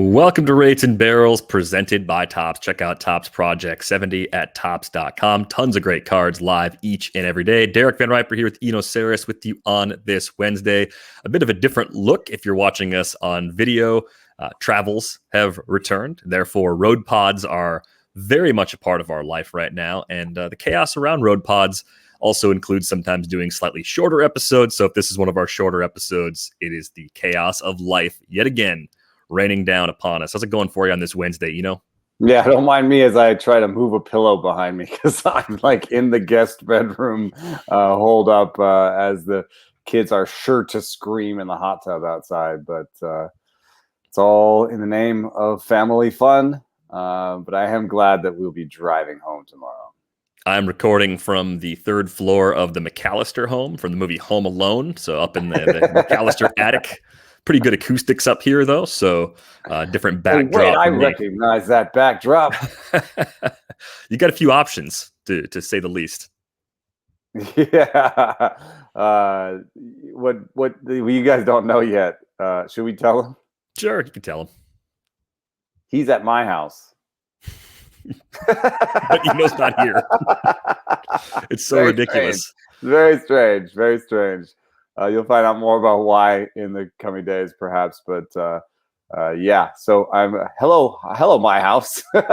Welcome to Rates and Barrels, presented by Topps. Check out Topps Project 70 at Topps.com. Tons of great cards live each and every day. Derek Van Riper here with Eno Saris with you on this Wednesday. A bit of a different look if you're watching us on video. Travels have returned. Therefore, road pods are very much a part of our life right now. And the chaos around road pods also includes sometimes doing slightly shorter episodes. So if this is one of our shorter episodes, it is the chaos of life yet again raining down upon us. How's it going for you on this Wednesday, Yeah, don't mind me as I try to move a pillow behind me because I'm like in the guest bedroom holed up as the kids are sure to scream in the hot tub outside. But it's all in the name of family fun. But I am glad that we'll be driving home tomorrow. I'm recording from the third floor of the McAllister home from the movie Home Alone. So up in the McAllister attic. Pretty good acoustics up here, though, so different backdrop. Wait, I recognize that backdrop. You got a few options, to say the least. Yeah. What you guys don't know yet. Should we tell him? Sure, you can tell him. He's at my house. But Eno's not here. It's so very ridiculous. Strange. Very strange. Very strange. You'll find out more about why in the coming days, perhaps. But yeah, so I'm hello, my house. Your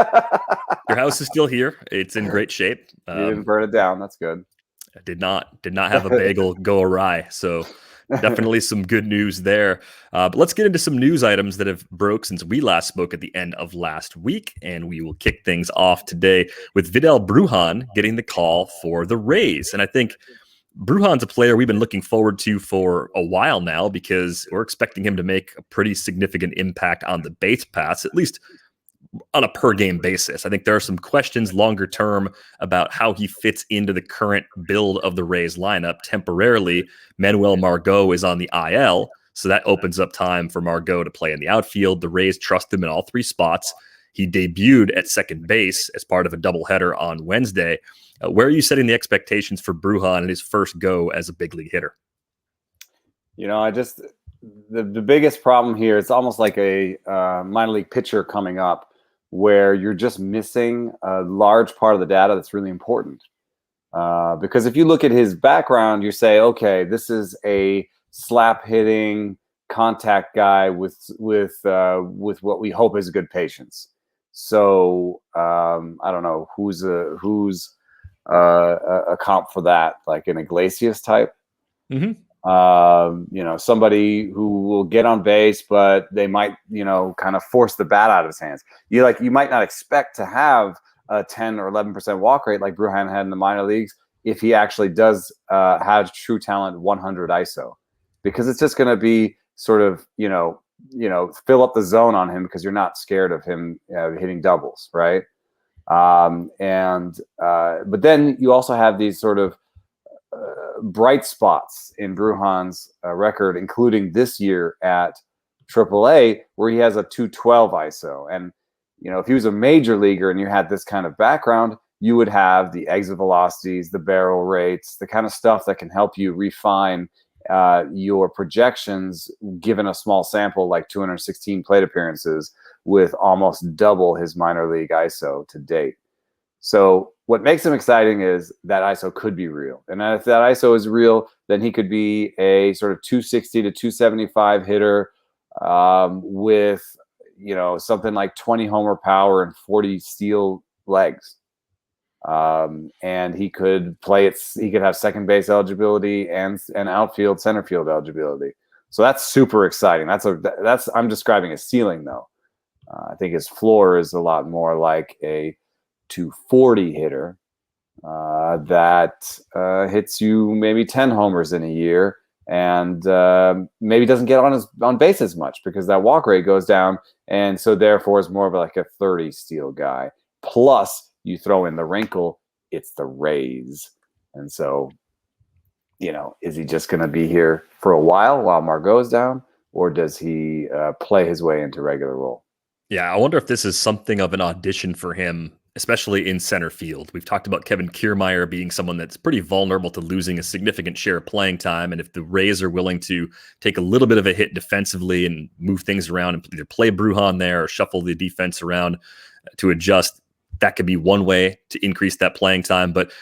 house is still here. It's in great shape. You didn't burn it down. That's good. I did not have a bagel go awry. So definitely some good news there. But let's get into some news items that have broke since we last spoke at the end of last week. And we will kick things off today with Vidal Bruján getting the call for the Rays. And I think Bruján's a player we've been looking forward to for a while now because we're expecting him to make a pretty significant impact on the base paths, at least on a per game basis. I think there are some questions longer term about how he fits into the current build of the Rays lineup. Temporarily, Manuel Margot is on the IL, so that opens up time for Margot to play in the outfield. The Rays trust him in all three spots. He debuted at second base as part of a doubleheader on Wednesday. Where are you setting the expectations for Bruján in his first go as a big league hitter? The biggest problem here, it's almost like a minor league pitcher coming up where you're just missing a large part of the data that's really important. Because if you look at his background, you say, okay, this is a slap hitting contact guy with what we hope is good patience. So I don't know who's a comp for that, like an Iglesias type. Mm-hmm. Somebody who will get on base, but they might, kind of force the bat out of his hands. You might not expect to have a 10 or 11% walk rate like Bruján had in the minor leagues if he actually does have true talent 100 ISO, because it's just going to be sort of, fill up the zone on him because you're not scared of him hitting doubles, right? But then you also have these sort of bright spots in Bruján's record, including this year at AAA, where he has a 212 ISO. And, if he was a major leaguer and you had this kind of background, you would have the exit velocities, the barrel rates, the kind of stuff that can help you refine your projections, given a small sample like 216 plate appearances with almost double his minor league ISO to date. So what makes him exciting is that ISO could be real. And if that ISO is real, then he could be a sort of 260 to 275 hitter with, something like 20 homer power and 40 steal legs. And he could he could have second base eligibility and outfield center field eligibility. So that's super exciting. I'm describing a ceiling though. I think his floor is a lot more like a 240 hitter that hits you maybe 10 homers in a year and maybe doesn't get on base as much because that walk rate goes down, and so therefore is more of like a 30 steal guy. Plus, you throw in the wrinkle, it's the Rays, and so is he just going to be here for a while Margot's down, or does he play his way into regular role? Yeah, I wonder if this is something of an audition for him especially in center field. We've talked about Kevin Kiermaier being someone that's pretty vulnerable to losing a significant share of playing time. And if the Rays are willing to take a little bit of a hit defensively and move things around and either play Bruján there or shuffle the defense around to adjust, that could be one way to increase that playing time. But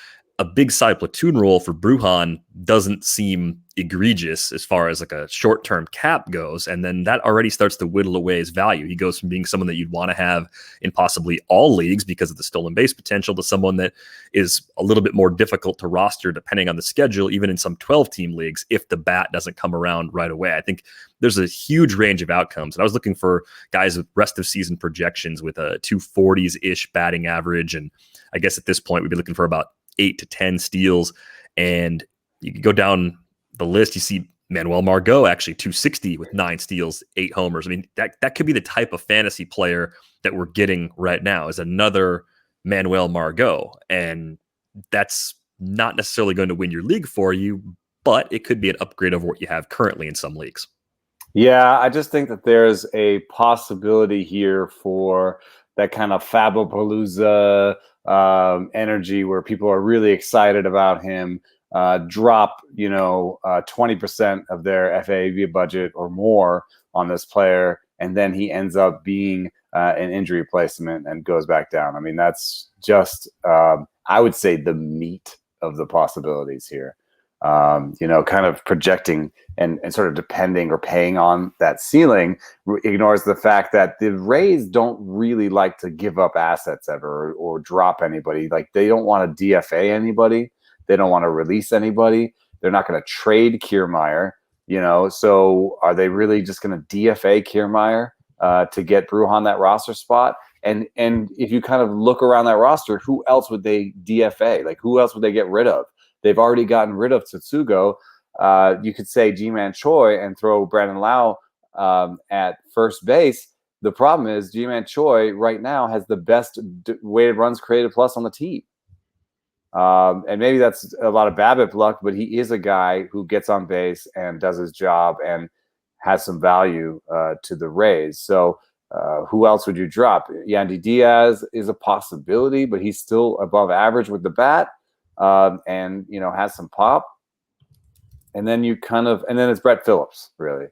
a big side platoon role for Bruján doesn't seem egregious as far as like a short-term cap goes. And then that already starts to whittle away his value. He goes from being someone that you'd want to have in possibly all leagues because of the stolen base potential to someone that is a little bit more difficult to roster depending on the schedule, even in some 12-team leagues, if the bat doesn't come around right away. I think there's a huge range of outcomes. And I was looking for guys with rest of season projections with a 240s-ish batting average. And I guess at this point, we'd be looking for about 8 to 10 steals. And you can go down the list, you see Manuel Margot actually 260 with 9 steals, 8 homers. I mean, that could be the type of fantasy player that we're getting right now, is another Manuel Margot. And that's not necessarily going to win your league for you, but it could be an upgrade over what you have currently in some leagues. Yeah, I just think that there's a possibility here for that kind of Fabopalooza energy where people are really excited about him, drop 20% of their FAB budget or more on this player, and then he ends up being an injury replacement and goes back down. I mean, that's just I would say the meat of the possibilities here. Kind of projecting and sort of depending or paying on that ceiling ignores the fact that the Rays don't really like to give up assets ever or drop anybody. Like, they don't want to DFA anybody. They don't want to release anybody. They're not going to trade Kiermaier, so are they really just going to DFA Kiermaier to get Bruján that roster spot? And if you kind of look around that roster, who else would they DFA? Like, who else would they get rid of? They've already gotten rid of Tsutsugo. You could say Ji-Man Choi and throw Brandon Lau at first base. The problem is Ji-Man Choi right now has the best weighted runs created plus on the team. And maybe that's a lot of BABIP luck, but he is a guy who gets on base and does his job and has some value to the Rays. So who else would you drop? Yandy Diaz is a possibility, but he's still above average with the bat. And has some pop, and then it's Brett Phillips, really.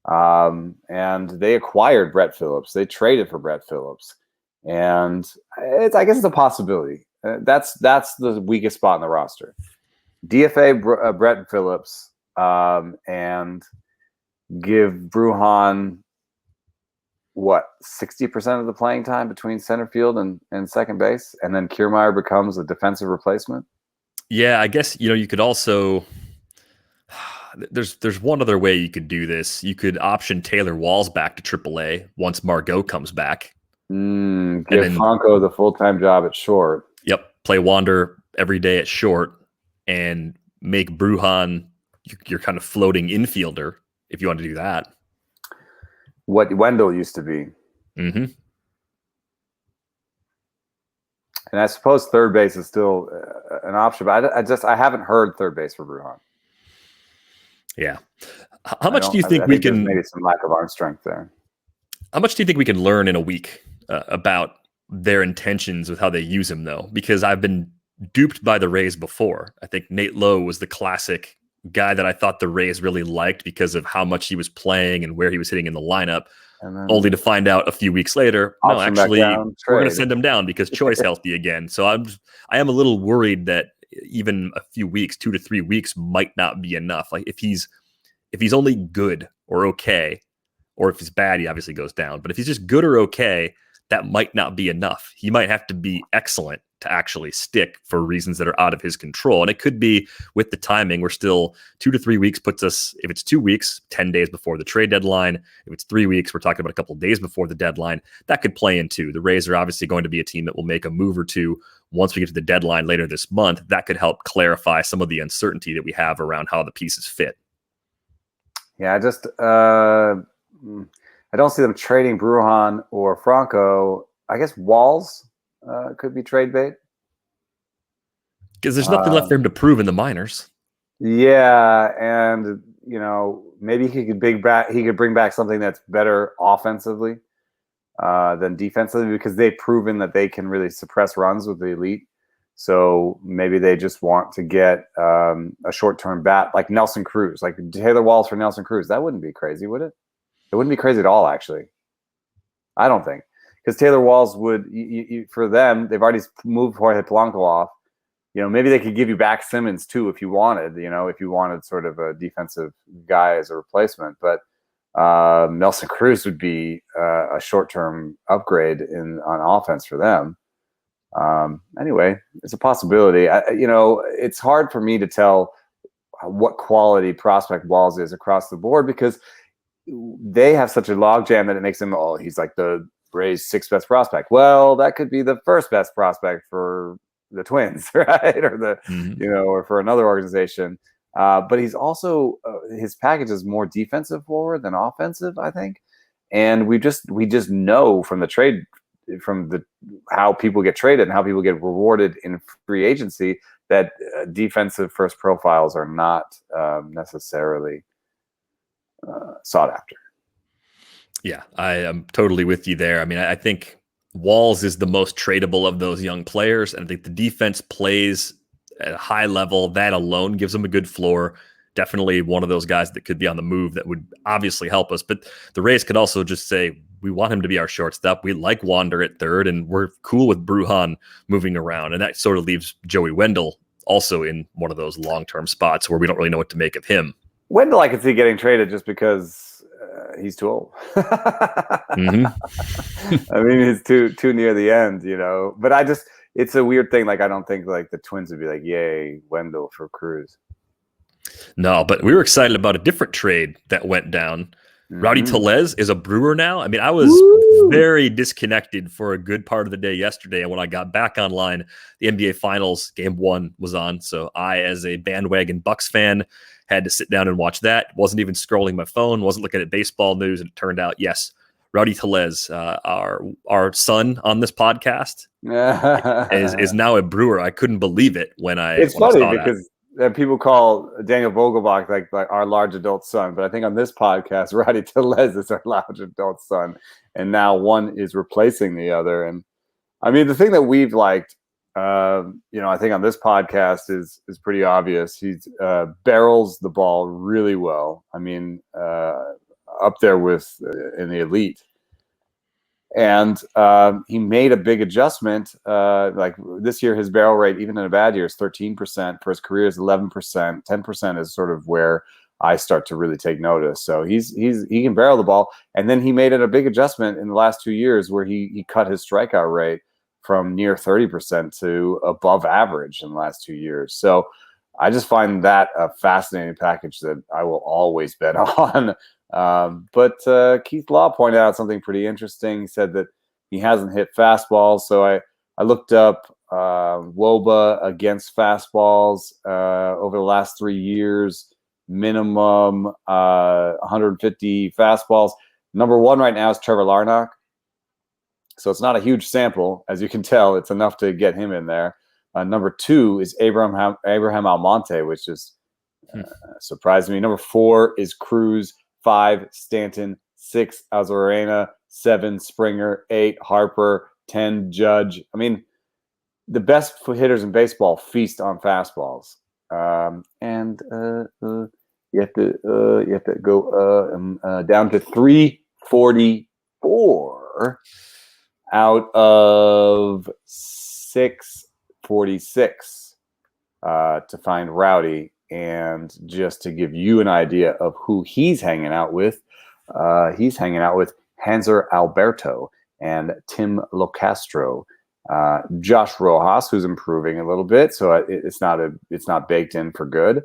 And they acquired Brett Phillips. They traded for Brett Phillips, and I guess it's a possibility. That's the weakest spot in the roster. DFA Brett Phillips, and give Bruján 60% of the playing time between center field and second base, and then Kiermaier becomes a defensive replacement. Yeah, I guess you could also there's one other way you could do this. You could option Taylor Walls back to AAA once Margot comes back. Give Franco the full-time job at short. Yep, play Wander every day at short and make Bruján your kind of floating infielder if you want to do that. What Wendell used to be. Mm-hmm. And I suppose third base is still an option, but I haven't heard third base for Bruján. Yeah. How much do you think we can? Maybe some lack of arm strength there. How much do you think we can learn in a week about their intentions with how they use him, though? Because I've been duped by the Rays before. I think Nate Lowe was the classic guy that I thought the Rays really liked because of how much he was playing and where he was hitting in the lineup. Only to find out a few weeks later, no, actually, we're going to send him down because Choi's healthy again. So I am a little worried that even a few weeks, 2 to 3 weeks, might not be enough. Like if he's only good or okay, or if he's bad, he obviously goes down. But if he's just good or okay, that might not be enough. He might have to be excellent to actually stick for reasons that are out of his control. And it could be with the timing, we're still 2 to 3 weeks puts us, if it's 2 weeks, 10 days before the trade deadline. If it's 3 weeks, we're talking about a couple of days before the deadline. That could play into. The Rays are obviously going to be a team that will make a move or two once we get to the deadline later this month. That could help clarify some of the uncertainty that we have around how the pieces fit. Yeah, I don't see them trading Bruján or Franco. I guess Walls could be trade bait. Because there's nothing left for him to prove in the minors. Yeah, and maybe he could bring back something that's better offensively. than defensively, because they've proven that they can really suppress runs with the elite. So maybe they just want to get a short-term bat like Nelson Cruz, like Taylor Walls for Nelson Cruz. That wouldn't be crazy, would it? It wouldn't be crazy at all, actually. I don't think, because Taylor Walls would, for them, they've already moved Jorge Polanco off. Maybe they could give you back Simmons too if you wanted. If you wanted sort of a defensive guy as a replacement, but Nelson Cruz would be a short-term upgrade on offense for them. Anyway, it's a possibility. It's hard for me to tell what quality prospect Walls is across the board, because they have such a logjam that it makes him, he's like the Rays' sixth best prospect. Well, that could be the first best prospect for the Twins, right? Or or for another organization. But he's also his package is more defensive forward than offensive, I think. And we just know from the trade, how people get traded and how people get rewarded in free agency, that defensive first profiles are not necessarily sought after. Yeah, I am totally with you there. I mean, I think Walls is the most tradable of those young players, and I think the defense plays at a high level. That alone gives them a good floor. Definitely one of those guys that could be on the move that would obviously help us. But the Rays could also just say, we want him to be our shortstop. We like Wander at third, and we're cool with Bruján moving around. And that sort of leaves Joey Wendell also in one of those long-term spots where we don't really know what to make of him. Wendell, I could see getting traded just because he's too old. Mm-hmm. I mean, he's too near the end, But it's a weird thing. Like, I don't think like the Twins would be like, yay, Wendell for Cruz. No, but we were excited about a different trade that went down. Rowdy Tellez is a Brewer now. I mean, I was very disconnected for a good part of the day yesterday. And when I got back online, the NBA Finals Game 1 was on. So I, as a bandwagon Bucks fan, had to sit down and watch that. Wasn't even scrolling my phone, wasn't looking at baseball news. And it turned out, yes, Rowdy Tellez, our son on this podcast, is now a Brewer. I couldn't believe it when I saw that. Because people call Daniel Vogelbach like our large adult son, but I think on this podcast, Rowdy Tellez is our large adult son, and now one is replacing the other. And I mean, the thing that we've liked, I think on this podcast is pretty obvious. He's barrels the ball really well. I mean, up there with in the elite. And he made a big adjustment. Like this year, his barrel rate, even in a bad year, is 13%. For his career, is 11%. 10% is sort of where I start to really take notice. So he can barrel the ball. And then he made it a big adjustment in the last 2 years, where he cut his strikeout rate from near 30% to above average in the last 2 years. So I just find that a fascinating package that I will always bet on. But Keith Law pointed out something pretty interesting. He said that he hasn't hit fastballs. So I looked up WOBA against fastballs over the last 3 years, minimum 150 fastballs. Number one right now is Trevor Larnach. So it's not a huge sample. As you can tell, it's enough to get him in there. Number two is Abraham Almonte, which is surprised me. Number 4 is Cruz. 5, Stanton. 6, Alzarena. 7, Springer. 8, Harper. 10, Judge. I mean, the best hitters in baseball feast on fastballs. And you have to go down to 344 out of 646 to find Rowdy. And just to give you an idea of who he's hanging out with Hanser Alberto and Tim Locastro, Josh Rojas, who's improving a little bit, so it's not baked in for good.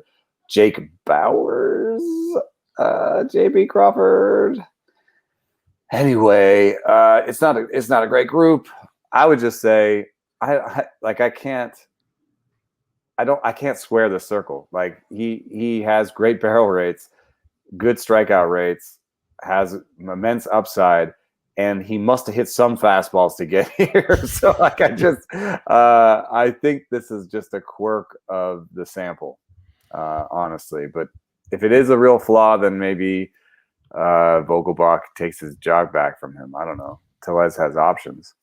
Jake Bowers, JB Crawford. Anyway, it's not a great group. I would just say I can't square the circle. Like he has great barrel rates, good strikeout rates, has immense upside, and he must have hit some fastballs to get here. So I think this is just a quirk of the sample, honestly. But if it is a real flaw, then maybe Vogelbach takes his jog back from him. I don't know. Tellez has options.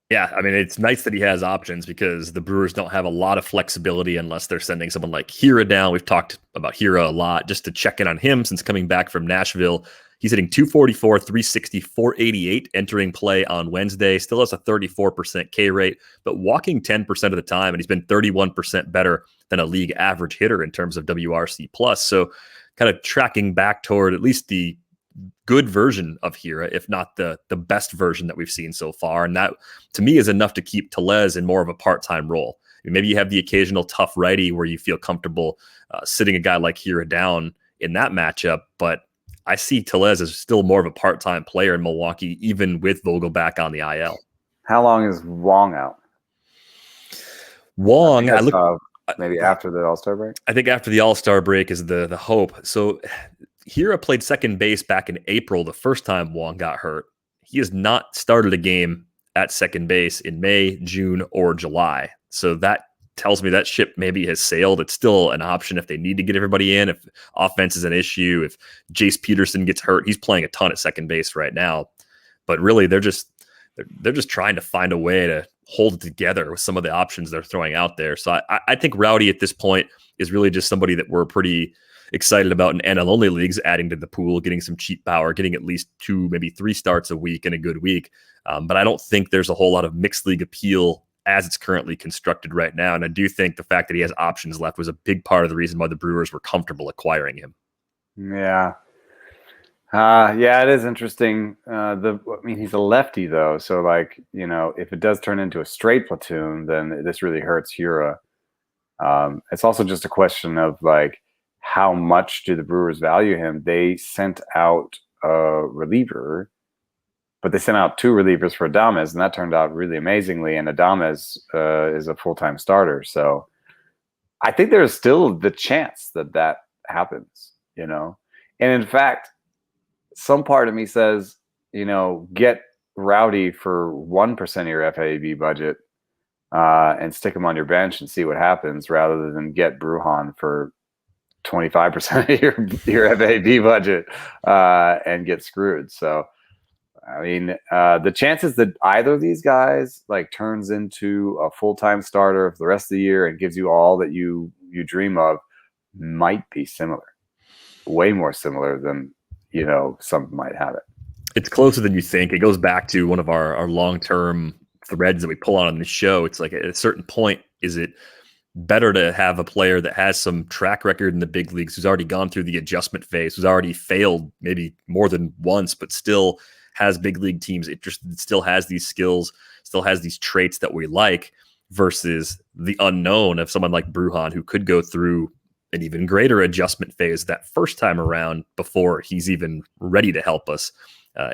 Yeah, I mean, it's nice that he has options because the Brewers don't have a lot of flexibility unless they're sending someone like Hira down. We've talked about Hira a lot. Just to check in on him since coming back from Nashville, he's hitting 244, 360, 488 entering play on Wednesday. Still has a 34% K rate, but walking 10% of the time, and he's been 31% better than a league average hitter in terms of WRC plus. So kind of tracking back toward at least the good version of Hira, if not the best version that we've seen so far. And that, to me, is enough to keep Tellez in more of a part-time role. Maybe you have the occasional tough righty where you feel comfortable sitting a guy like Hira down in that matchup, but I see Tellez as still more of a part-time player in Milwaukee, even with Vogel back on the IL. How long is Wong out? Wong, I look maybe after the All-Star break. I think after the All-Star break is the hope. So Hira played second base back in April, the first time Wong got hurt. He has not started a game at second base in May, June, or July. So that tells me that ship maybe has sailed. It's still an option if they need to get everybody in, if offense is an issue, if Jace Peterson gets hurt. He's playing a ton at second base right now. But really, they're just trying to find a way to hold it together with some of the options they're throwing out there. So I think Rowdy at this point is really just somebody that we're pretty excited about in NL-only leagues, adding to the pool, getting some cheap power, getting at least 2, maybe 3 starts a week in a good week. But I don't think there's a whole lot of mixed league appeal as it's currently constructed right now. And I do think the fact that he has options left was a big part of the reason why the Brewers were comfortable acquiring him. Yeah. Yeah, it is interesting. He's a lefty though. So like, if it does turn into a straight platoon, then this really hurts Hira. It's also just a question of like, how much do the Brewers value him? They sent out a reliever, but they sent out 2 relievers for Adames, and that turned out really amazingly. And Adames is a full-time starter. So I think there's still the chance that happens, And in fact, some part of me says, get Rowdy for 1% of your FAB budget and stick him on your bench and see what happens, rather than get Brujin for 25% of your FAB budget and get screwed. So, I mean, the chances that either of these guys like turns into a full-time starter for the rest of the year and gives you all that you dream of might be similar, way more similar than some might have it. It's closer than you think. It goes back to one of our long-term threads that we pull on the show. It's like at a certain point, is it better to have a player that has some track record in the big leagues, who's already gone through the adjustment phase, who's already failed maybe more than once, but still has big league teams interested, still has these skills, still has these traits that we like, versus the unknown of someone like Brujin, who could go through an even greater adjustment phase that first time around before he's even ready to help us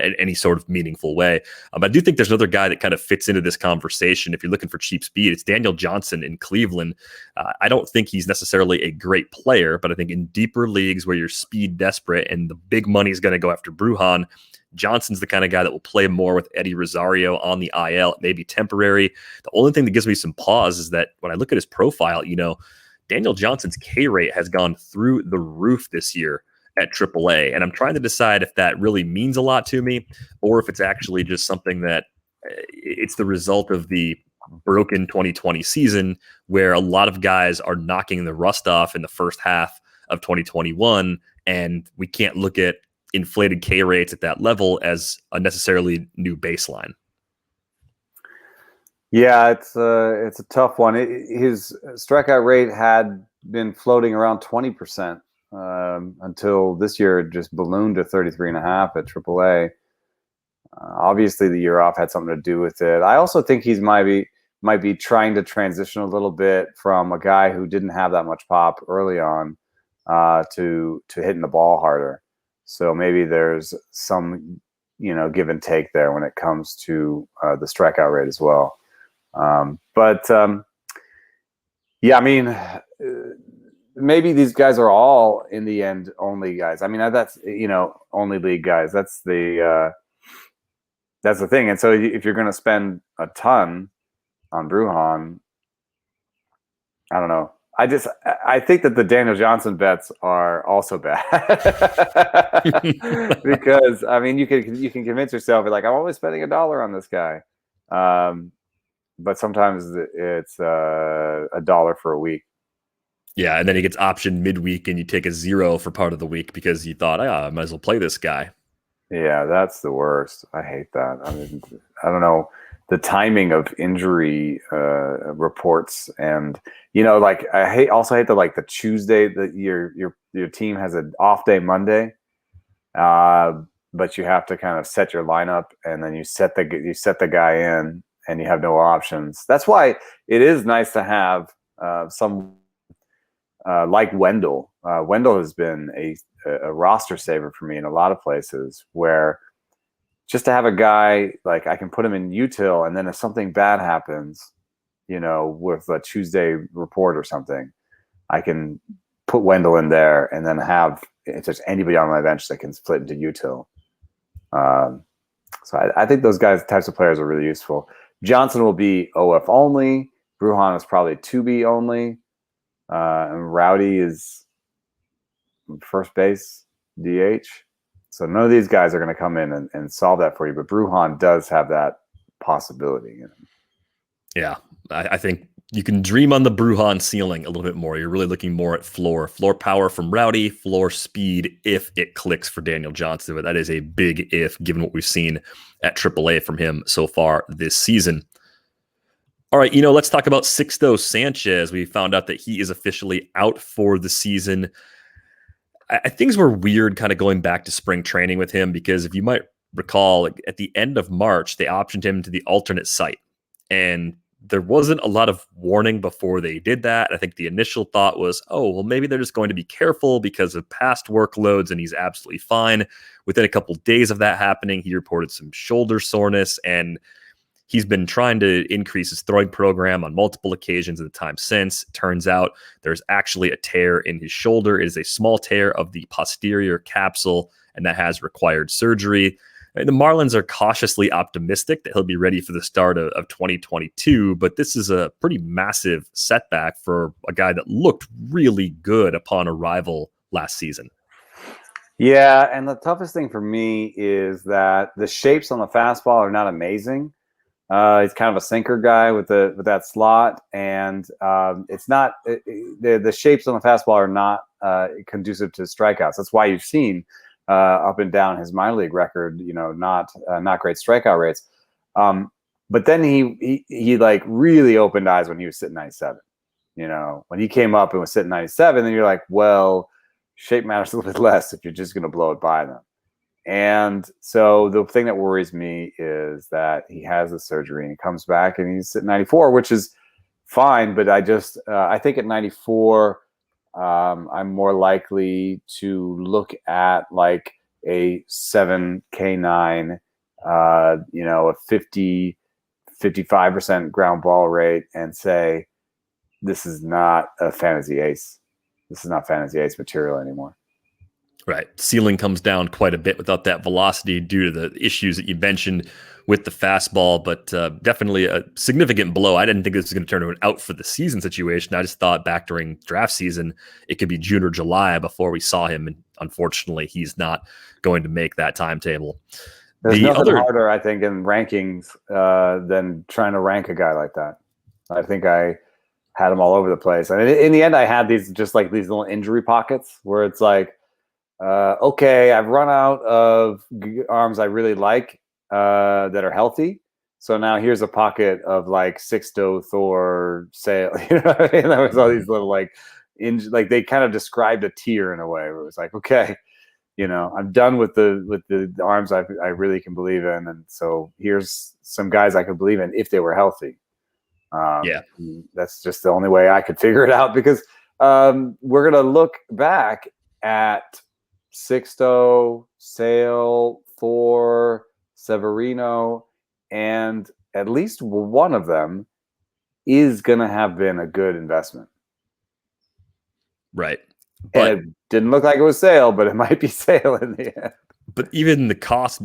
in any sort of meaningful way. I do think there's another guy that kind of fits into this conversation. If you're looking for cheap speed, it's Daniel Johnson in Cleveland. I don't think he's necessarily a great player, but I think in deeper leagues where you're speed desperate and the big money is going to go after Brujin, Johnson's the kind of guy that will play more with Eddie Rosario on the IL. It may be temporary. The only thing that gives me some pause is that when I look at his profile, Daniel Johnson's K rate has gone through the roof this year at AAA. And I'm trying to decide if that really means a lot to me, or if it's actually just something that it's the result of the broken 2020 season, where a lot of guys are knocking the rust off in the first half of 2021. And we can't look at inflated K rates at that level as a necessarily new baseline. Yeah, it's a tough one. His strikeout rate had been floating around 20%. Until this year, it just ballooned to 33.5 at AAA. Obviously, the year off had something to do with it. I also think he's might be trying to transition a little bit from a guy who didn't have that much pop early on to hitting the ball harder. So maybe there's some give and take there when it comes to the strikeout rate as well. Yeah, I mean. Maybe these guys are all in the end only guys. I mean, that's only league guys. That's the thing. And so if you're going to spend a ton on Brujin, I don't know. I think that the Daniel Johnson bets are also bad because I mean you can convince yourself like I'm only spending $1 on this guy, but sometimes it's $1 for a week. Yeah, and then he gets optioned midweek, and you take a 0 for part of the week because you thought, I might as well play this guy. Yeah, that's the worst. I hate that. I mean, I don't know. The timing of injury reports, and like I also hate that like the Tuesday that your team has an off day Monday, but you have to kind of set your lineup, and then you set the guy in, and you have no options. That's why it is nice to have some like Wendell. Wendell has been a roster saver for me in a lot of places where. Just to have a guy like I can put him in util, and then if something bad happens, with a Tuesday report or something, I can put Wendell in there, and then have if there's anybody on my bench that can split into util. So I think those types of players are really useful. Johnson will be OF only. Brujin is probably 2B only, and Rowdy is first base DH. So none of these guys are going to come in and solve that for you, but Brujin does have that possibility. Yeah, I think you can dream on the Brujin ceiling a little bit more. You're really looking more at floor power from Rowdy, floor speed if it clicks for Daniel Johnson. But that is a big if, given what we've seen at AAA from him so far this season. All right, let's talk about Sixto Sánchez. We found out that he is officially out for the season. Things were weird kind of going back to spring training with him because if you might recall, at the end of March, they optioned him to the alternate site. And there wasn't a lot of warning before they did that. I think the initial thought was, maybe they're just going to be careful because of past workloads, and he's absolutely fine. Within a couple of days of that happening, he reported some shoulder soreness, and he's been trying to increase his throwing program on multiple occasions at the time since. Turns out there's actually a tear in his shoulder. It is a small tear of the posterior capsule, and that has required surgery. The Marlins are cautiously optimistic that he'll be ready for the start of 2022, but this is a pretty massive setback for a guy that looked really good upon arrival last season. Yeah, and the toughest thing for me is that the shapes on the fastball are not amazing. He's kind of a sinker guy with that slot, and it's not the shapes on the fastball are not conducive to strikeouts. That's why you've seen up and down his minor league record, not great strikeout rates. But then he like really opened eyes when he was sitting 97. When he came up and was sitting 97, then you're like, well, shape matters a little bit less if you're just going to blow it by them. And so the thing that worries me is that he has the surgery and he comes back and he's at 94, which is fine. But I think at 94, I'm more likely to look at like a 7K9, a 55% ground ball rate and say, this is not a fantasy ace. This is not fantasy ace material anymore. Right. Ceiling comes down quite a bit without that velocity due to the issues that you mentioned with the fastball, but definitely a significant blow. I didn't think this was going to turn into an out for the season situation. I just thought back during draft season, it could be June or July before we saw him. And unfortunately, he's not going to make that timetable. There's nothing harder, I think, in rankings than trying to rank a guy like that. I think I had him all over the place. And in the end, I had these little injury pockets where it's like, okay, I've run out of arms I really like that are healthy. So now here's a pocket of like Sixto, Thor, Sale. You know what I mean? There was all these little like they kind of described a tier in a way where it was like, okay, I'm done with the arms I really can believe in, and so here's some guys I could believe in if they were healthy. That's just the only way I could figure it out because we're gonna look back at Sixto, Sale, Thor, Severino, and at least one of them is going to have been a good investment. Right. But and it didn't look like it was Sale, but it might be Sale in the end. But even the cost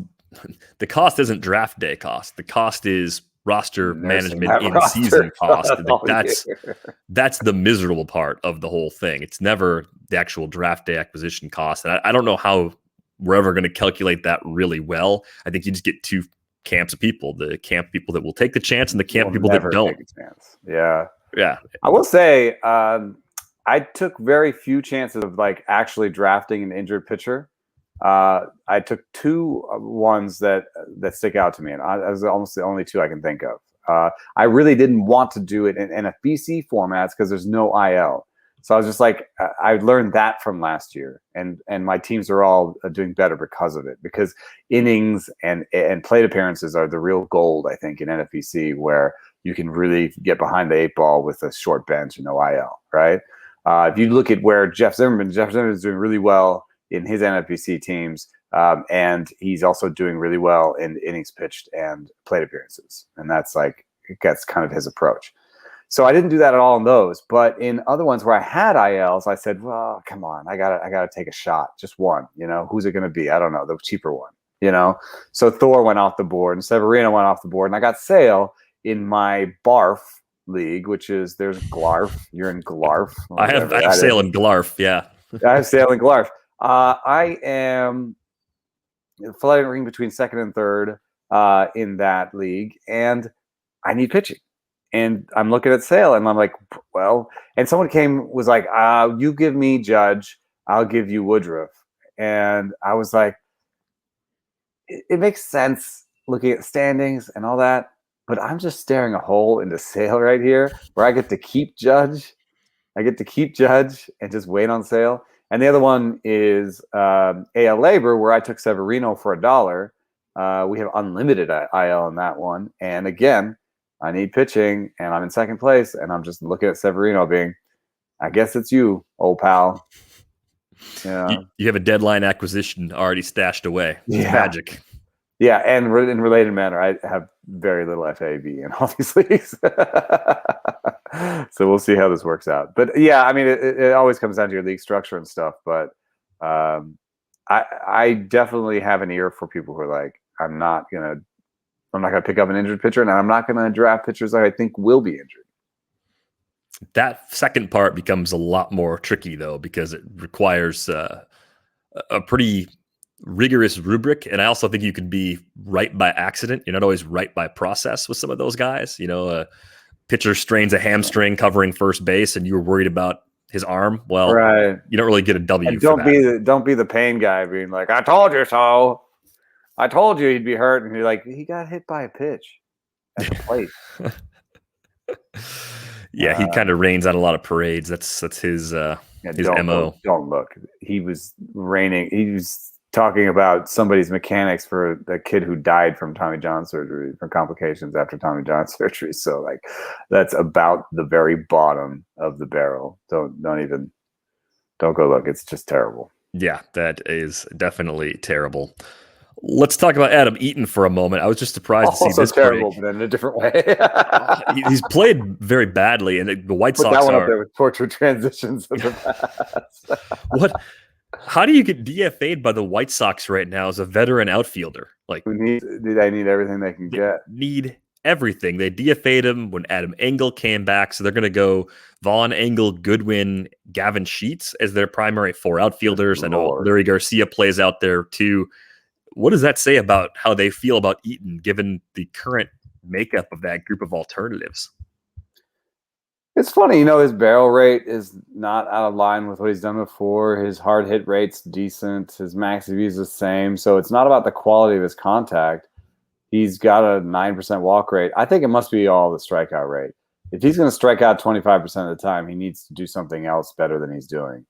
isn't draft day cost. The cost is roster Nursing management in roster season cost. Like, year. that's the miserable part of the whole thing. It's never the actual draft day acquisition cost. And I don't know how we're ever going to calculate that really well. I think you just get two camps of people: the camp people that will take the chance and the camp people that don't. Take a chance. Yeah. Yeah. I will say, I took very few chances of like actually drafting an injured pitcher. I took two ones that stick out to me, and that was almost the only two I can think of. I really didn't want to do it in NFBC formats because there's no IL. So I was just like, I learned that from last year, and my teams are all doing better because of it. Because innings and plate appearances are the real gold, I think, in NFBC, where you can really get behind the eight ball with a short bench and no IL, right? If you look at where Jeff Zimmerman is doing really well in his NFBC teams, and he's also doing really well in innings pitched and plate appearances, and that's kind of his approach. So I didn't do that at all in those, but in other ones where I had ILs, I said, well, come on, I gotta take a shot, just one. Who's it gonna be? I don't know, the cheaper one. So Thor went off the board and Severino went off the board, and I got Sale in my Barf league, which is there's Glarf. You're in Glarf. I have Sale and Glarf. Yeah, I have Sale and Glarf. I am fluttering between second and third in that league, and I need pitching. And I'm looking at Sale, and I'm like, well, and someone was like, you give me Judge, I'll give you Woodruff. And I was like, it makes sense looking at standings and all that, but I'm just staring a hole into Sale right here where I get to keep Judge. I get to keep Judge and just wait on Sale. And the other one is AL Labor, where I took Severino for $1. We have unlimited IL in that one. And again, I need pitching, and I'm in second place, and I'm just looking at Severino being, I guess it's you, old pal. Yeah. You have a deadline acquisition already stashed away. It's magic. Yeah, and in related manner, I have very little FAB in all these leagues. So we'll see how this works out. But yeah, I mean, it always comes down to your league structure and stuff. But I definitely have an ear for people who are like, I'm not gonna pick up an injured pitcher, and I'm not gonna draft pitchers that I think will be injured. That second part becomes a lot more tricky, though, because it requires a pretty rigorous rubric. And I also think you can be right by accident. You're not always right by process with some of those guys. A pitcher strains a hamstring covering first base, and you were worried about his arm. Well, right. You don't really get a W. And don't be the pain guy being like, I told you so. I told you he'd be hurt, and you're like, he got hit by a pitch at the plate. Yeah, he kind of rains on a lot of parades. That's his MO. Don't look. He was talking about somebody's mechanics for the kid who died from Tommy John surgery, from complications after Tommy John surgery. So that's about the very bottom of the barrel. Don't go look. It's just terrible. Yeah, that is definitely terrible. Let's talk about Adam Eaton for a moment. I was just surprised to see this terrible, but in a different way. He's played very badly, and the White Sox that one up there with tortured transitions of the past. How do you get DFA'd by the White Sox right now as a veteran outfielder? Like, they need everything they can get. Need everything. They DFA'd him when Adam Engel came back, so they're going to go Vaughn, Engel, Goodwin, Gavin Sheets as their primary four outfielders. I know Larry Garcia plays out there too. What does that say about how they feel about Eaton, given the current makeup of that group of alternatives? It's funny, his barrel rate is not out of line with what he's done before. His hard hit rate's decent. His max EV is the same. So it's not about the quality of his contact. He's got a 9% walk rate. I think it must be all the strikeout rate. If he's going to strike out 25% of the time, he needs to do something else better than he's doing.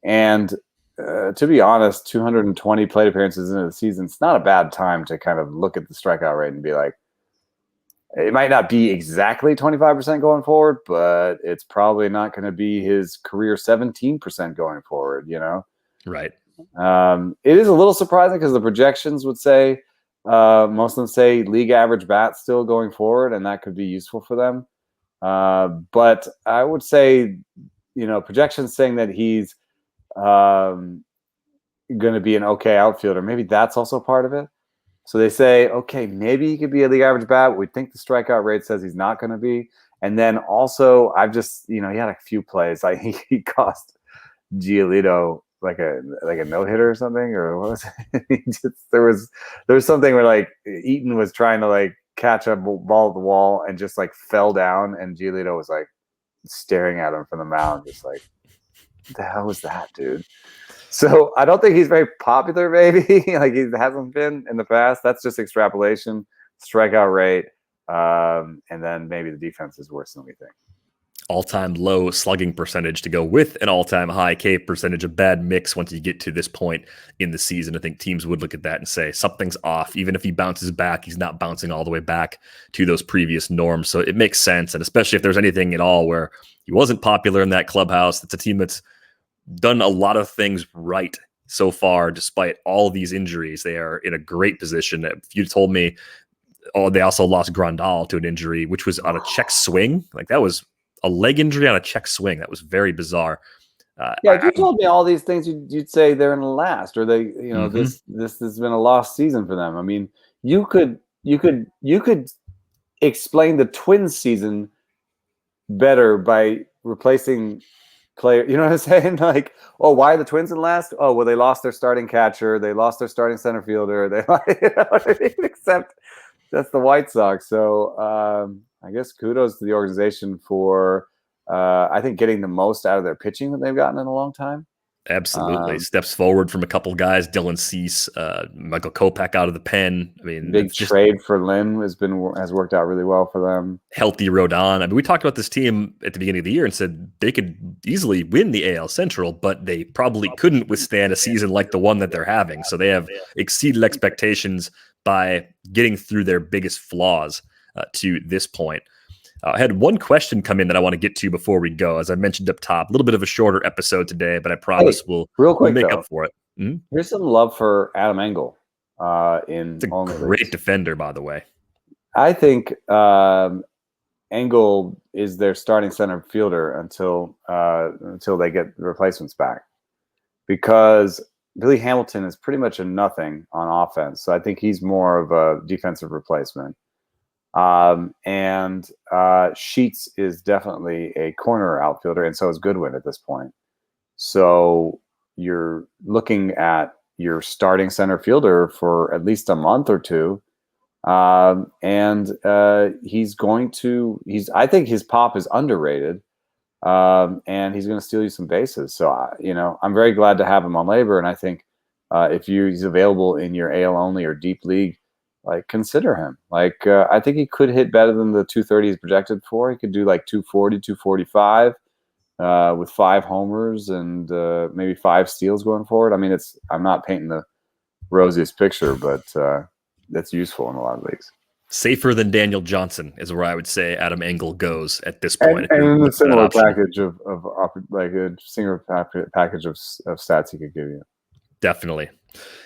And to be honest, 220 plate appearances into the season, it's not a bad time to kind of look at the strikeout rate and be like, it might not be exactly 25% going forward, but it's probably not going to be his career 17% going forward, Right. It is a little surprising because the projections would say, most of them say league average bat still going forward, and that could be useful for them. But I would say, projections saying that he's going to be an okay outfielder. Maybe that's also part of it. So they say, okay, maybe he could be a league average bat. We think the strikeout rate says he's not going to be. And then also, I've just, he had a few plays. Like he cost Giolito like a no hitter or something, or what was it? There was something where like Eaton was trying to like catch a ball at the wall and just like fell down, and Giolito was like staring at him from the mound, just like, what the hell was that, dude? So I don't think he's very popular, maybe like he hasn't been in the past. That's just extrapolation, strikeout rate, and then maybe the defense is worse than we think. All-time low slugging percentage to go with an all-time high K percentage, a bad mix once you get to this point in the season. I think teams would look at that and say something's off. Even if he bounces back, he's not bouncing all the way back to those previous norms. So it makes sense. And especially if there's anything at all where he wasn't popular in that clubhouse, it's a team that's done a lot of things right so far, despite all these injuries. They are in a great position. If you told me, they also lost Grandal to an injury, which was on a check swing, like that was a leg injury on a check swing. That was very bizarre. If you told me all these things, you'd say they're in the last, or they, this has been a lost season for them. I mean, you could explain the Twins season better by replacing player. You know what I'm saying? Like, oh, why are the Twins in last? Oh, well, they lost their starting catcher, they lost their starting center fielder. They, you know what I mean? Except that's the White Sox. So I guess kudos to the organization for, I think, getting the most out of their pitching that they've gotten in a long time. Absolutely. Steps forward from a couple guys, Dylan Cease, Michael Kopech out of the pen. I mean, big trade for Lynn has worked out really well for them. Healthy Rodon. I mean, we talked about this team at the beginning of the year and said they could easily win the AL Central, but they probably couldn't withstand a season like the one that they're having. So they have exceeded expectations by getting through their biggest flaws to this point. I had one question come in that I want to get to before we go. As I mentioned up top, a little bit of a shorter episode today, but I promise we'll make up for it. Mm-hmm. Here's some love for Adam Engel. It's a great defender, by the way. I think Engel is their starting center fielder until they get the replacements back, because Billy Hamilton is pretty much a nothing on offense. So I think he's more of a defensive replacement. And Sheets is definitely a corner outfielder, and so is Goodwin at this point. So you're looking at your starting center fielder for at least a month or two. And I think his pop is underrated. And he's going to steal you some bases. So, I'm very glad to have him on labor. And I think if he's available in your AL only or deep league, like, consider him. Like, I think he could hit better than the 230 he's projected for. He could do like 240, 245 with 5 homers and maybe 5 steals going forward. I mean, I'm not painting the rosiest picture, but that's useful in a lot of leagues. Safer than Daniel Johnson is where I would say Adam Engel goes at this point. And in a similar package of like a single package of stats he could give you. Definitely.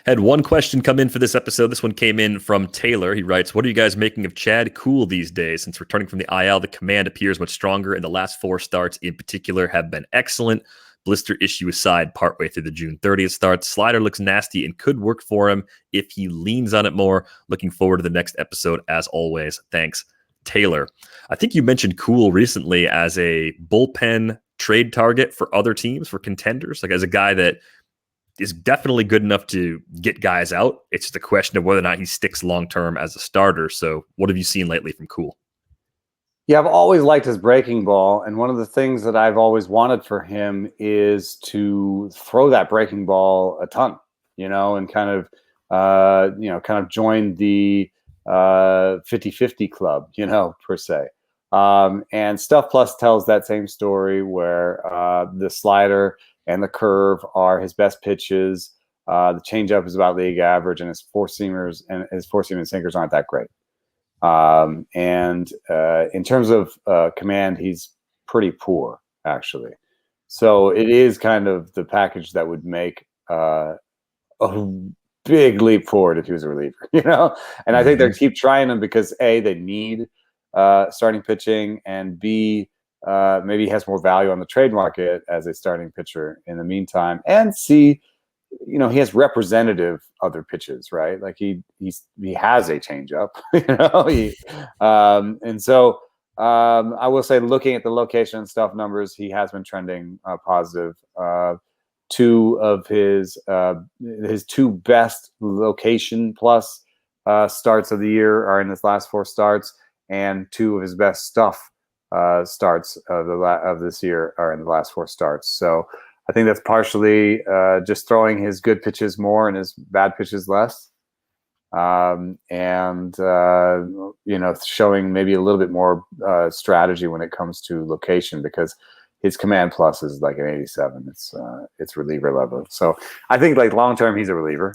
Had one question come in for this episode. This one came in from Taylor. He writes, what are you guys making of Chad Kuhl these days? Since returning from the IL, the command appears much stronger, and the last 4 starts in particular have been excellent. Blister issue aside, partway through the June 30th start, slider looks nasty and could work for him if he leans on it more. Looking forward to the next episode as always. Thanks, Taylor. I think you mentioned Kuhl recently as a bullpen trade target for other teams, for contenders, like as a guy that is definitely good enough to get guys out. It's just a question of whether or not he sticks long-term as a starter. So what have you seen lately from Kuhl? Yeah, I've always liked his breaking ball. And one of the things that I've always wanted for him is to throw that breaking ball a ton, and kind of join the 50-50 club, per se. And Stuff Plus tells that same story where the slider and the curve are his best pitches. The changeup is about league average, and his four-seam and sinkers aren't that great. And in terms of command, he's pretty poor, actually. So it is kind of the package that would make a big leap forward if he was a reliever, And I think they keep trying him because A, they need starting pitching, and B, maybe he has more value on the trade market as a starting pitcher in the meantime, and C, he has representative other pitches, right? Like he has a changeup, and so I will say, looking at the location and stuff numbers, he has been trending positive. Two of his two best location plus starts of the year are in his last 4 starts, and 2 of his best stuff starts of this year are in the last 4 starts. So I think that's partially just throwing his good pitches more and his bad pitches less, and showing maybe a little bit more strategy when it comes to location, because his command plus is like an 87. It's reliever level. So I think like long term he's a reliever,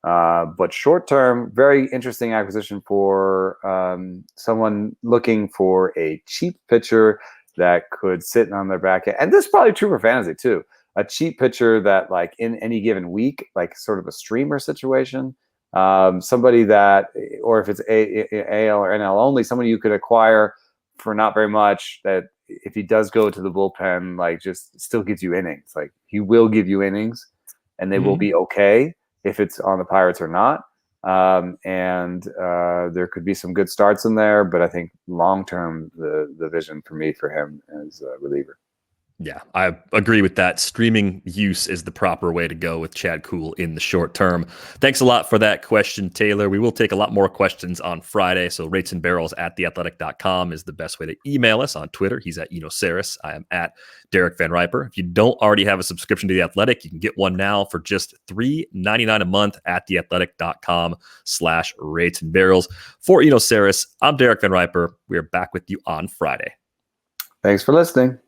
but short term, very interesting acquisition for someone looking for a cheap pitcher that could sit on their back end. And this is probably true for fantasy too. A cheap pitcher that, like, in any given week, like sort of a streamer situation, somebody that, or if it's AL or NL only, somebody you could acquire for not very much, that if he does go to the bullpen, like, just still gives you innings. Like, he will give you innings, and they will be okay if it's on the Pirates or not. And there could be some good starts in there, but I think long term, the vision for me for him is a reliever. Yeah, I agree with that. Streaming use is the proper way to go with Chad Kuhl in the short term. Thanks a lot for that question, Taylor. We will take a lot more questions on Friday. So ratesandbarrels@theathletic.com is the best way to email us. On Twitter, he's at Eno Saris. I am at Derek Van Riper. If you don't already have a subscription to The Athletic, you can get one now for just $3.99 a month at theathletic.com/ratesandbarrels. For Eno Saris, I'm Derek Van Riper. We are back with you on Friday. Thanks for listening.